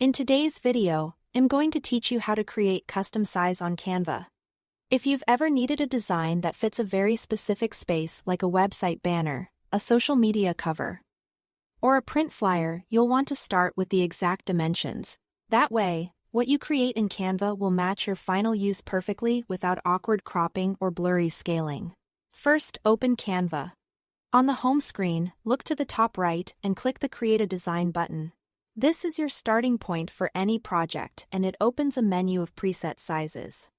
In today's video, I'm going to teach you how to create custom size on Canva. If you've ever needed a design that fits a very specific space like a website banner, a social media cover, or a print flyer, you'll want to start with the exact dimensions. That way, what you create in Canva will match your final use perfectly without awkward cropping or blurry scaling. First, open Canva. On the home screen, look to the top right and click the Create a Design button. This is your starting point for any project, and it opens a menu of preset sizes.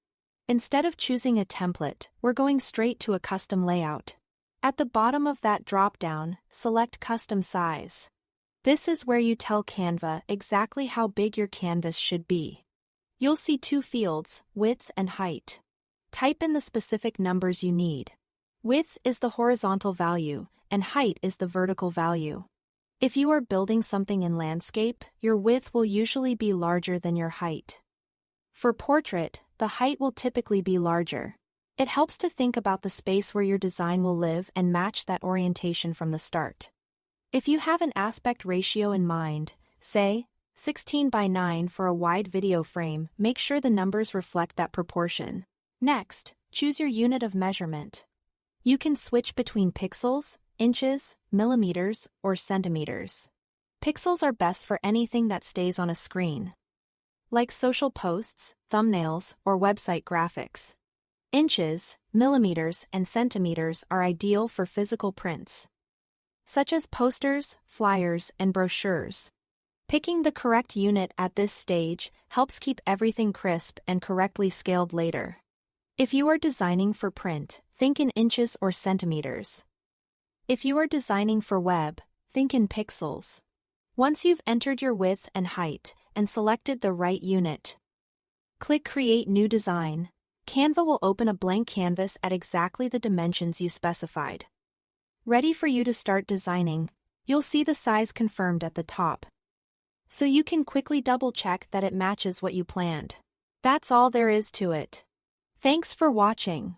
Instead of choosing a template, we're going straight to a custom layout. At the bottom of that drop-down, select Custom Size. This is where you tell Canva exactly how big your canvas should be. You'll see two fields, width and height. Type in the specific numbers you need. Width is the horizontal value, and height is the vertical value. If you are building something in landscape, your width will usually be larger than your height. For portrait, the height will typically be larger. It helps to think about the space where your design will live and match that orientation from the start. If you have an aspect ratio in mind, say 16:9 for a wide video frame, make sure the numbers reflect that proportion. Next, choose your unit of measurement. You can switch between pixels, inches, millimeters, or centimeters. Pixels are best for anything that stays on a screen, like social posts, thumbnails, or website graphics. Inches, millimeters, and centimeters are ideal for physical prints, such as posters, flyers, and brochures. Picking the correct unit at this stage helps keep everything crisp and correctly scaled later. If you are designing for print, think in inches or centimeters. If you are designing for web, think in pixels. Once you've entered your width and height and selected the right unit, click Create New Design. Canva will open a blank canvas at exactly the dimensions you specified. Ready for you to start designing, you'll see the size confirmed at the top, so you can quickly double-check that it matches what you planned. That's all there is to it. Thanks for watching.